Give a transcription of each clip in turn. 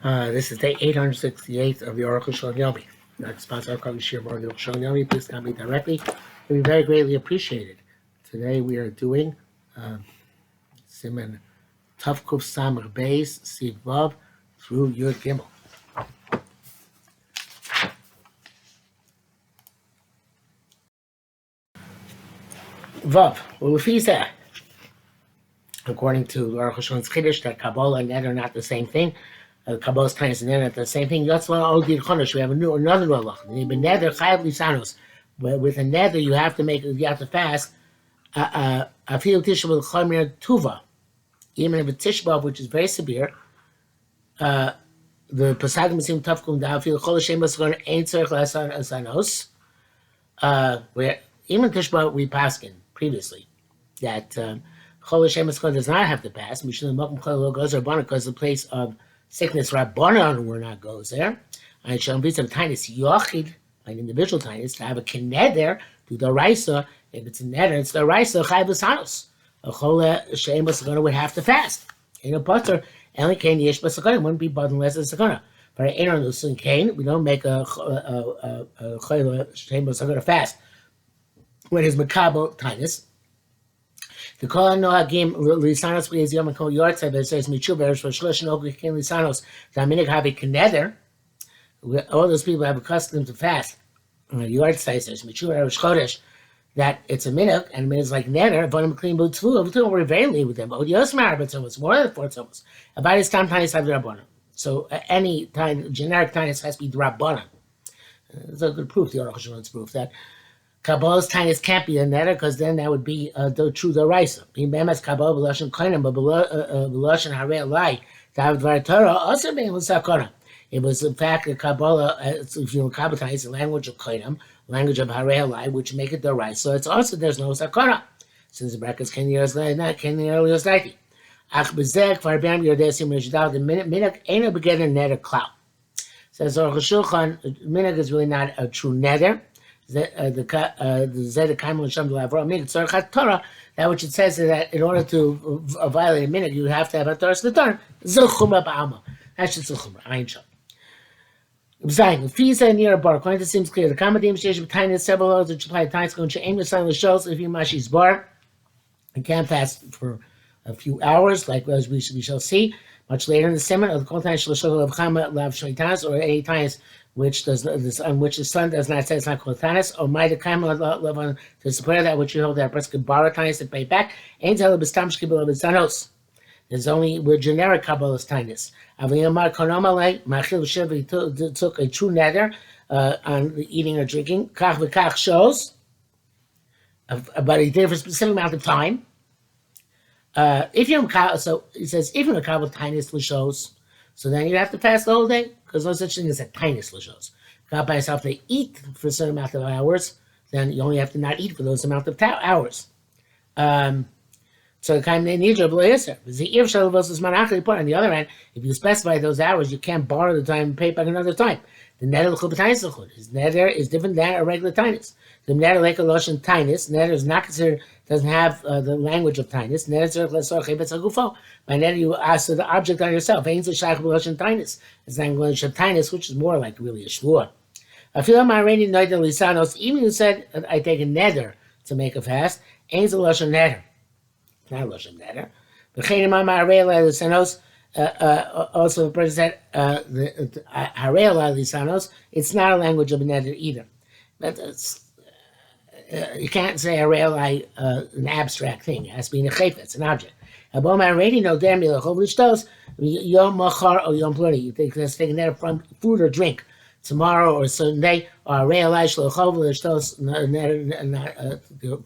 This is day 868 of the Arukh HaShulchan. That's sponsor Arukh HaShulchan. Please contact me directly. It would be very greatly appreciated. Today we are doing Siman Tavkuf Samach Beis Siv Vav through Yud Gimel. Vav. Well, if he's that, according to Arukh HaShulchan's Chiddush, that Kabbalah and Neder are not the same thing. Kabbalah's times and Neder are the same thing. We have another new halach. With a neder, you have to fast. Afil Tisha B'Chomer Tuva, even if it's Tisha B'Av, which is very severe. The Pesachim Misim Tavkum Da'afil Chol Hashem B'Sagon Ein Tzarich L'Asan Asanos. Where even Tisha B'Av we paskin previously that Chol Hashem B'Sagon does not have to pass. Mishum Mokum Chol Lo goes Rabbanan because the place of sickness Rabbanan will not goes there. And Shalom B'Tzim Tainis Yochid, an individual Tainis, to have a Keneder to the Raisa. If it's a neder, it's the Raisa Chai B'Sanos. A Chol Hashem B'Sagon would have to fast. In a butter, only Kain Yesh B'Sagon wouldn't be bought unless it's Sakana. For an Aaron Lusin Kain, we don't make a Chol Hashem B'Sagon fast when his Makabo Tainis. The Kol Nohagim Lisanos B'Yez Yom Kol Yortzei, but it says Mitzvah Beresh for Shlosh Nogu Kain Lisanos. Daminik have a Keneder. All those people have accustomed to fast. Yortzei says Mitzvah Beresh Chodesh. That it's a minhag, and it's like neder, but I'm clean boot too. We're very lean with them. But Yosmar, but it's more than 4 tzomos. About his time, tinies have the rabbanon. So any time, generic tinies has to be the rabbanon. It's a good proof, the Arukh HaShulchan's proof, that Kabbalah's tinies can't be a neder, because then that would be the true deraisa. Being be'emes Kabbalah b'lashon koinem, but b'lashon harei alai, ta'av dvar Torah, also being l'sakona. It was, in fact, the Kabbalah, if you know Kabbalah, it's the language of koinem, language of Harei Alai, which make it the right. So it's also, there's no sakana. Since the brackets can years later, not can years later. Ach bezek, Farbam Yodesim Rishdav, the minhag ain't a beginner neder clout. Says Arukh HaShulchan, minhag is really not a true neder. The Zedek Kaimon Shem Lavra, minhag Tzorchat Torah, that which it says is that in order to violate a minhag, you have to have a Torah Shlatan. Zuchuma Ba'alma. That's just Zuchuma, Ein Shom. According to it seems clear. The Kamadim Sheish B'Tainis, several others which apply to Tainis, going to aim the sun shows if you Mashi's bar. You can't fast for a few hours, like as we shall see much later in the sermon. Of the Kol Tainis Shloshol of Chama Lav Shaitas, or any Tainis on which the sun does not say it's not Kol Tainis, or Maida Kaima Lav on to support that which you hold that Presque Bar Tainis to pay back. Ain't tell the Bistam Shkibel of Sanos. There's only with generic Kabbalah's tinies. Aviyamar Konomalei, Machil Shiv took a true neder on eating or drinking. Kach v'kach shows, but he did it for a specific amount of time. If you're so he says, if you're a Kabbalah tinies shows, so then you have to fast the whole day, because no such thing as a tinies shows. God by yourself to eat for a certain amount of hours, then you only have to not eat for those amount of hours. So the kind of need below Yisr. On the other hand, if you specify those hours, you can't borrow the time and pay back another time. The neder his neder is different than a regular tinus. The neder like a lotion tinus, neder is not considered, doesn't have the language of tinus. By neder you ask the object on yourself. It's language of tinus, which is more like really a shvua. Even you said I take a neder to make a fast, ain't a lotion neder. Not a Lashon Neder. Also, the person said, it's not a language of a Neder either. But you can't say Harei an abstract thing. It has to be in a chayfa, it's an object. Abom already know damn you Yom Machar or Yom Pluri. You think that's taking that from food or drink. Tomorrow or Sunday, or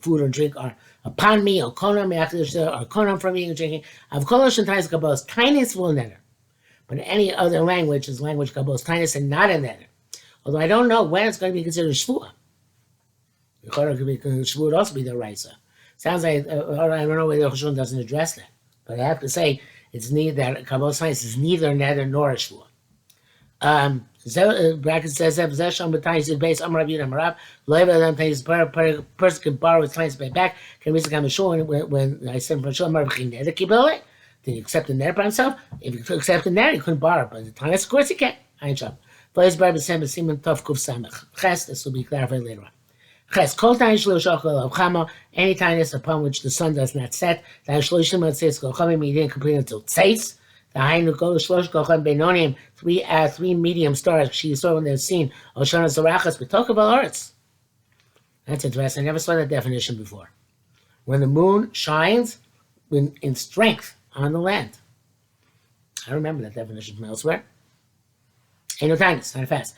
food or drink are upon me, or konam from eating and drinking. I've called Shantais Kabbalah's tiniest will neder. But any other language is language Kabbalah's tiniest and not a neder. Although I don't know when it's going to be considered shvua. Shvua would also be the raisa. Sounds like I don't know why the Chashon doesn't address that. But I have to say it's neither that Kabbalah's tiniest is neither neder nor a shvua. Bracket says possession with tiny base. Amar Rabbi Amarav. Loiva then pays person can borrow his tiny pay back. Can we come to shul when I send from shul? Amar B'chin neder kibele. Did he accept the net by himself? If he could accept the net, he couldn't borrow. But the Tanis, of course, he can. This will be clarified later on. Ches, kol tayin shlo shachol of chama, any tainus upon which the sun does not set, tayin shloshim atzeis kolchamim, he didn't complete until tzeis. The hainu kol shlosh kolcham benonim, three medium stars. She saw when they're seen. Oshana zarachas b'tokav al-aretz. That's interesting. I never saw that definition before. When the moon shines in strength on the land. I remember that definition from elsewhere. Ain't no tainus, not fast.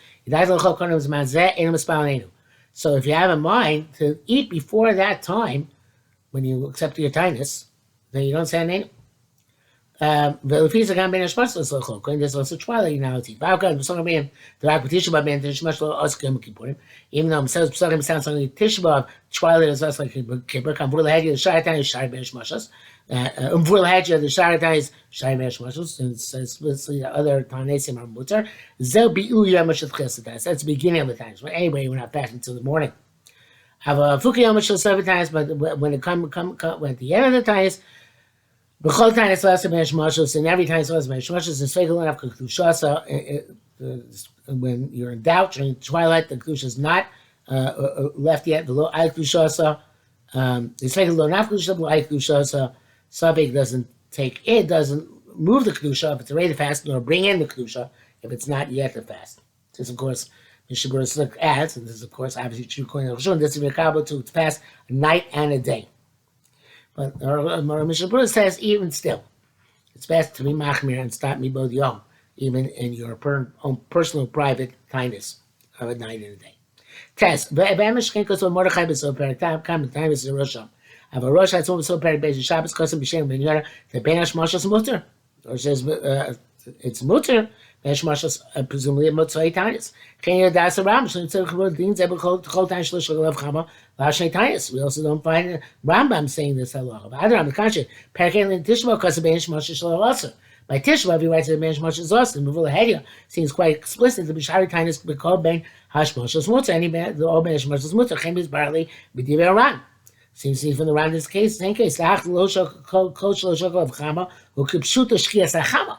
So if you have a mind to eat before that time, when you accept your tainus, then you don't say an ain't. There's also twilight analogy. Even though Moses Pesachim sounds like Tisha B'Av, twilight is also like Kippur. Kamvur Lahedya, the Sharatani, Shari Be'esh Mashas. Umvur Lahedya, the Sharatani, Shari Be'esh Mashas. And the other Tanesim are Mutar. Zel Bi'u Yom Shel Chesed. That's the beginning of the times. But anyway, we're not fasting until the morning. Have a Fuki Yom Shel 7 times, but when it come at the end of the times, B'chol tainus last be'esh mashos, and every tainus last be'esh mashos is feikel enough k'kedushasa. When you're in doubt during twilight, the kedusha is not left yet. The lo ay kedushasa is feikel lo naf kedusha lo ay kedushasa. Savik doesn't move the kedusha if it's already the fast, nor bring in the kedusha if it's not yet the fast. This, of course, Mishabur adds, and this is of course obviously true according to Chashon. This is Mekabel to fast a night and a day. But our Mishabur says even still, it's best to be machmir and stop mibod yom, even in your own personal private kindness of a night and a day. Test. Ve'emeshkenkos Mordechai b'so perik tam time is a rosham. Have a rosh hatzum b'so perik beis Shabbos kosem b'shem ben yara the ben hashmashas muter. Or says it's muter. Ben hashmashas presumably motzoi tanis. Ken yadas aram shlim tzedek chavod din zeh b'chol tayin shlosh shalav chama lashnei tanis. We also don't find Rambam saying this halacha. But other on the contrary, perik in Tishma kosem ben hashmashas shalav also. By Tishma, he writes that Ben Hashmashas Austin, Muvul Hedia, seems quite explicit to be Shari Tainus be called Ben Hashmashas Mutter, any Ben, the old Ben Hashmashas Mutter, Chemis Barley, B'div Ran. Seems to be from the Ran in this case, same case, Lach Loshok, Coach Loshok of Chama, who Kipshuta Shkia Sachama.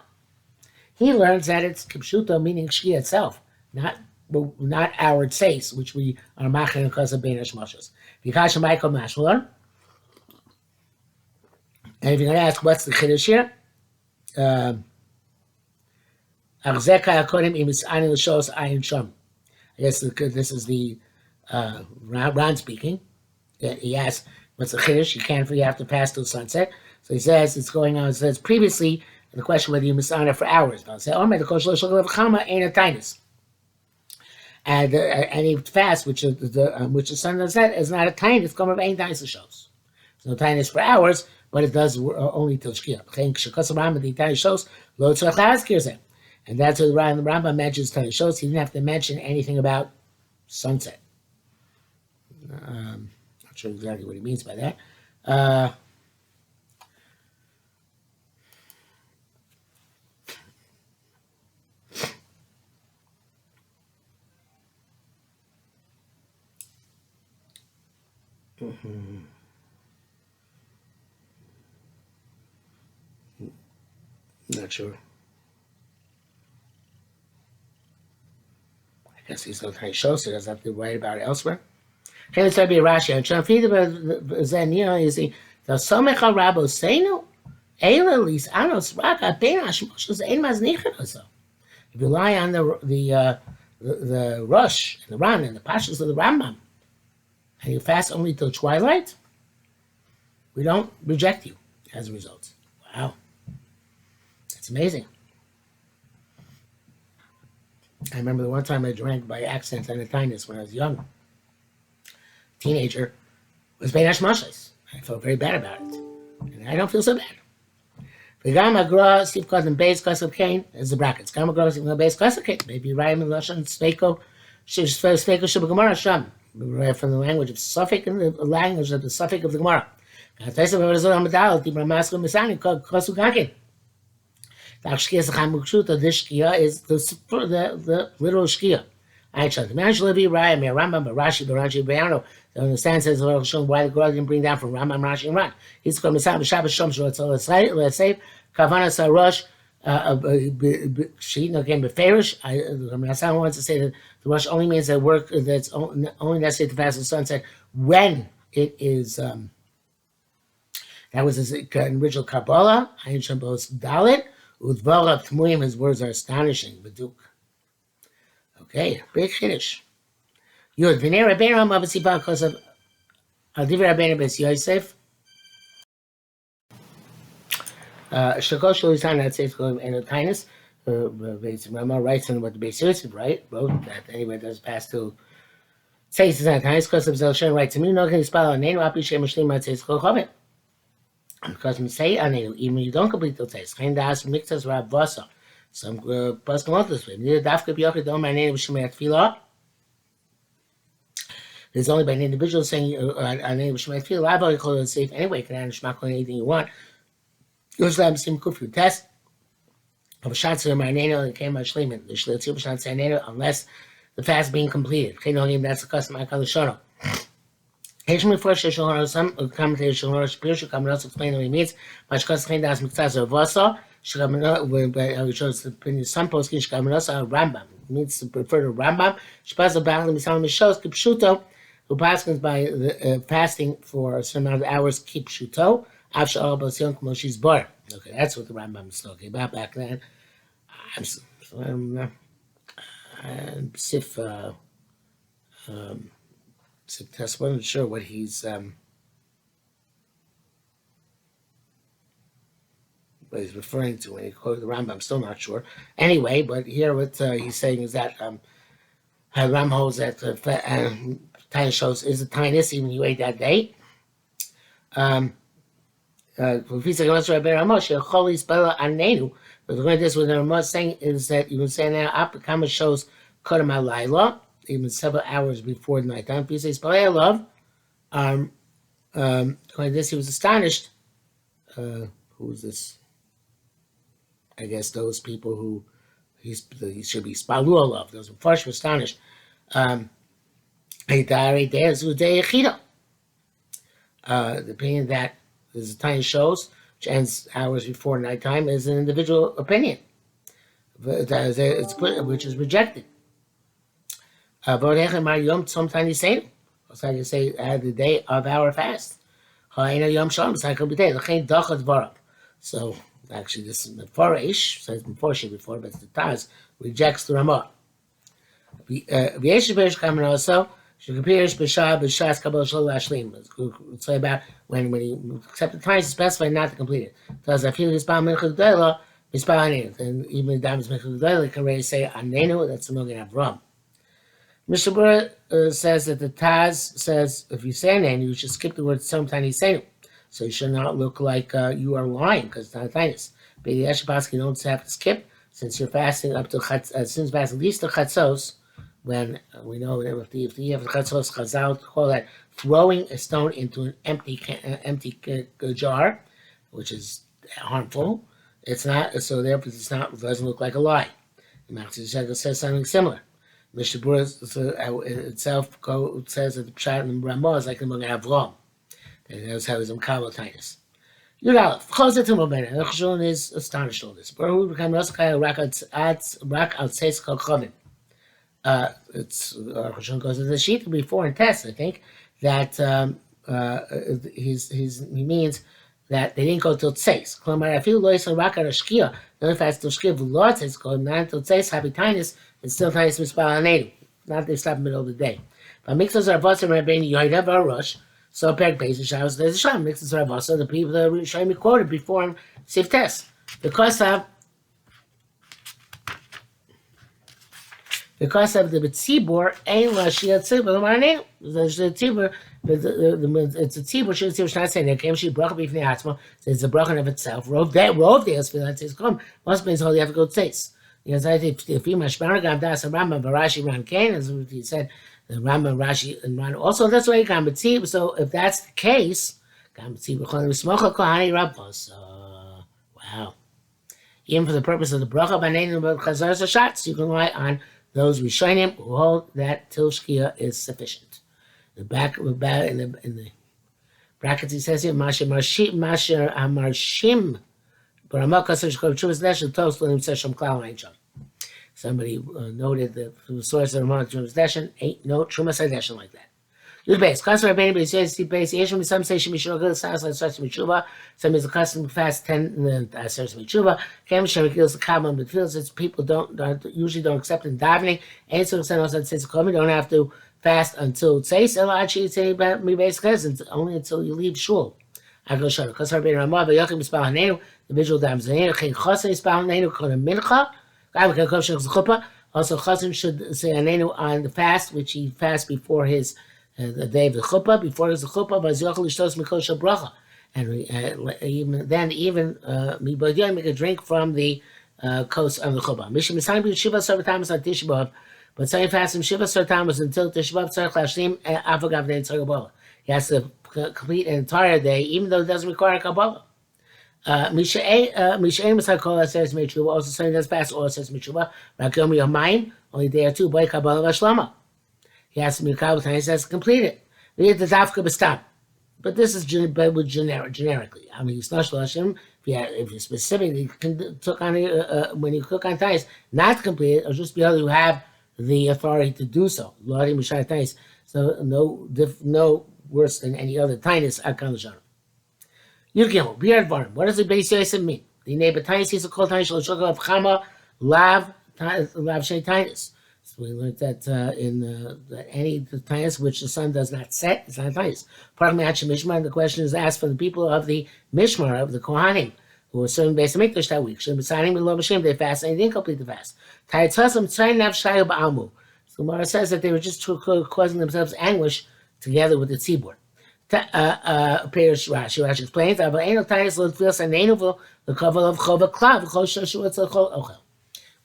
He learns that it's Kipshuta, meaning Shkia itself, not our tseis, which we are maching because of Ben Hashmashas. Because Michael Mashler, and if you're going to ask what's the Chiddush here, I guess this is the Ron speaking. He asks, what's the chiddush? You have to pass till sunset. So he says it's going on. It says previously the question whether you misana for hours. I'll say, oh my, the kosh lo shogel chama ain't a tainus. And any fast which the sun does that is not a tainus. Come of ain't tainus shows. There's no tainus for hours, but it does only till Shkia. And that's what the Rambam mentions Tanya shows. He didn't have to mention anything about sunset. Not sure exactly what he means by that. Not sure. I guess he's not trying to show, so he doesn't have to write about it elsewhere. Okay, let's be Rashi. And Shafid Zenia is the Somecha Rabo Seinu, Eilalis Anos Raka Benash Moshes Ein Maznichin also. If you rely on the Rush and the Ran and the Pashas of the Rambam, and you fast only till twilight, we don't reject you as a result. Wow. It's amazing. I remember the one time I drank by accident on a tinus when I was young. Teenager. It was Ben Hashmashas. I felt very bad about it. And I don't feel so bad. V'gam agra Steve calls him Beis Kasav Kain as the brackets. Gam agra Steve Beis Kasav Kain. Maybe you write him in Lashon Sveiko Shabbagamara Sham. From the language of Suffolk and the language of the Suffolk of the Gemara. The shkia is the literal shkia. I shall the man shall be right. Me Rambam, Rashi, Barashi, Bayano. The understand says why the girl didn't bring down from Rambam, Rashi, and Ran. He's going to say Shabbos Shom Shul. So let's say Kavanas Harosh, she again beferish. Hassan wants to say that the rush only means that work that's only necessary to fast the sunset when it is. That was his original Kabbalah. Ayin Shambos Dalit. Udvara Tmuyim. His words are astonishing. Baduk. Okay, big finish. Yud v'nei Rabbeinu Hamav Sivan Kosav Al Divrei Rabbeinu Bes Yosef. Shakol Shulchan that says Enotinus. Rama writes in what the Beis Yosef wrote that anyway does pass to says it's not Tinus Kosav Zelshen writes to me no can spell on name Api Shem Shlim Mat says Kochavet. Because we say anenu, even when you don't complete the test, kind of ask mixes rab vasa. Some person want this way. Neither dafka biyaka don't my name shemay tefillah. There's only by an individual saying a name shemay tefillah. I've already called it safe anyway. You can add shmak on anything you want. Usually sim kufu test. Of a shot to my name and came out shleiman. The shlitzim shot say name unless the fast being completed. That's the custom I call the shono. Some commentators explain what he means. Much das mitzvah vasa. We chose the opinion. Some poskim Rambam means to prefer to Rambam. Shpaz battle misalim shows kipshuto, who passes by fasting for a certain amount of hours. Kipshuto. After all, basion k'moshi's bar. Okay, that's what the Rambam is talking about back then. Sif. I wasn't sure what he's referring to when he quoted the Rambam. I'm still not sure. Anyway, but here what he's saying is that Ram holds that Tiny shows is a tinus even you ate that day. But the way this what the Ramah is saying is that you can say now Apikama shows Kodam Alayla. Even several hours before the night time. If he says, "I love," this he was astonished. Who is this? I guess those people who he should be spalu love. Those who first were astonished. The opinion that there's a tiny shows which ends hours before nighttime is an individual opinion, which is rejected. Sometimes say, also I can say the day of our fast. So actually, this is Meforish, says Meforish before, but the Taz rejects the Ramah. Also, it's about when you accept the times, specify not to complete it. Because I feel this and even Damas Mechudela can really say Anenu, that's the Mogan Avram. Mr. Burr says that the Taz says if you say name, you should skip the word sometimes senu. So you should not look like you are lying because it's not a tinus. But the Eshabasky don't have to skip since you're fasting up to since fast at least the chatzos. When we know that if you have the chatzos chazal call that throwing a stone into an empty jar, which is harmful. It's not so therefore it doesn't look like a lie. The Machatzis says something similar. Mishnah Berurah itself says that the Pshat and Ramah is like the Mogen Avram. And that's how he's a Mekabel tinus. Yud Aleph. Choset to Mobena. Arukh HaShulchan is astonished all this. Baruch became Roskaya Rak Al Tzeis Kol Chovim. It's Arukh HaShulchan goes to the sheet before and test. I think that he means that they didn't go till Tzeis. Klomar Afilu Lo Yisrael Rak Al Shkia. The only fact still Shkia V'Lo Tzeis Kol Nan till Tzeis Happy Tinus. It's still Tinus Mispal Anedu. Not they stop in the middle of the day. But mixes are Vasa Rabbeinu Yoidav Arush. So Perk Beis Shabbos there's a Sham mixes are Vasa. The people that Rishonim quoted before him Sif Test. Because of the Tzibur ain't Lashia Tzibur Marneu. The Tzibur it's a Tzibur should Tzibur not saying that came she broke before Atzma. It's a broken of itself. Rove days for that says come. Must means all you have to go Tzis. Because I think if you Mashmaragam Das and Rambam Barashi Ran Kane, as he said, the Rambam Rashi and Ran also that's why you can but see. So if that's the case, wow. Even for the purpose of the bracha by name of Chazar shots, you can rely on those Rishonim who hold that till Shkia is sufficient. The back in the brackets he says here, Masher Amarshim But Amaka says Chuvas Neshel toast Lim Sesham Klau Ein Sham. Somebody noted that the source of the Ramah Chuvas Neshel ain't no Chumas Neshel like that. Yud base. Custom Rabbeinu says he base. Yeshua some say Shemishul Gil sounds like such Michuva. Some is a custom fast 10 starts Michuva. Kam Shem kills the common, but feels that people usually don't accept in davening. And so also says you don't have to fast until it says Elachi say about me base only until you leave shul. I go show because Rabbeinu Ramah but Yakim Mispal Hanenu the visual davening Hanenu King Chosay Mispal Hanenu Kolam Mincha. God can come Shech Chuppah. Also Chosim should say Hanenu on the fast which he fasts before his the day of the chuppah, before there's the chuppah, but Zochel Lishtos Mikosha Bracha. And even then, Mibodyah make a drink from the coast of the chuppah. Mishim Misayim Shiva Sarvatamas on Tisha B'Av, but saying fast from Shiva Sarvatamas until Tisha B'Av Tzarech Lashlim Avagav Dein Tzarech Kabbalah. He has to complete an entire day, even though it doesn't require a Kabbalah. Mishaim Misakola says Mitzvah, also saying does fast, or says Mitzvah, Rakom Yomayin, only day or two, by Kabbalah Vashlama. He has to be a couple times, has to complete it. We get the dafka b'stam. But this is generically. I mean, it's not Hashem. If you specifically took on when you cook on tais, not complete it, or just be able to have the authority to do so. Lori Mishai tais. So no worse than any other tinus akan l'shanim. Yudgimel, beard varm. What does the base yosef mean? The neighbor tinus is a called tinus shel shokol of chama lav shay tinus. So we learned that that any tinus which the sun does not set is not tinus. Part of Ma'achim Mishmar, the question is asked from the people of the Mishmar, of the Kohanim, who were serving Beis HaMikdash that week. Shem b'tzanim b'lo b'shem, they fast and they didn't complete the fast. Tayitzasam tzayin nav shayu ba'amu. So Gemara says that they were just causing themselves anguish together with the tzibur. Perish Rashi explains, "Aber eno tinus lo tfilas anenu v'lo the kaval of chova klav v'chol shashu etzal chol ochel."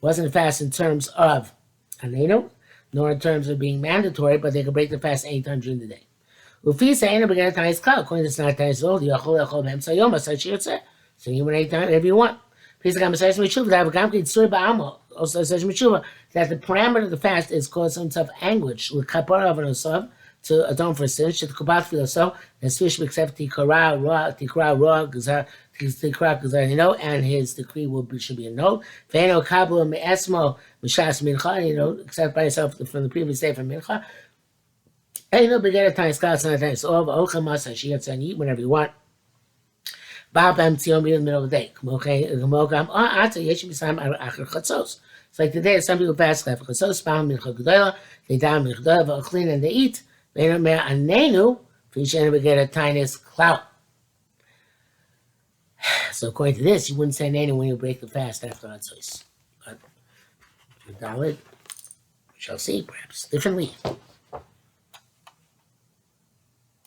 Wasn't a fast in terms of anenu, nor in terms of being mandatory, but they could break the fast any time during the day. Ufisa ain't began to tinus klav. According to this, not tinus old. Yachol b'hem sayom asay shiyotzeh. So you can any time whatever you want. Please come and say mitzvah. That gam kitzur ba'amo. Also says mitzvah that the parameter of the fast is causing himself anguish with kapara of an osav to atone for sin. Should kubat feel so. And swish except tikra ra gazar and his decree should be a note. Ve'eno kablo me'esmo mishas mincha, except by yourself from the previous day from mincha. And begin a time scouts and times over ocha masa shiyatz and eat whenever you want. Babam tzion in the middle of the day. It's like today, some people fast after chatzos, spam mincha gedola, they down mincha gedola, clean and they eat. They don't mean anenu, fishen begin a tinus clout. So according to this, you wouldn't say anenu when you break the fast after chatzos. But if you we shall see, perhaps differently.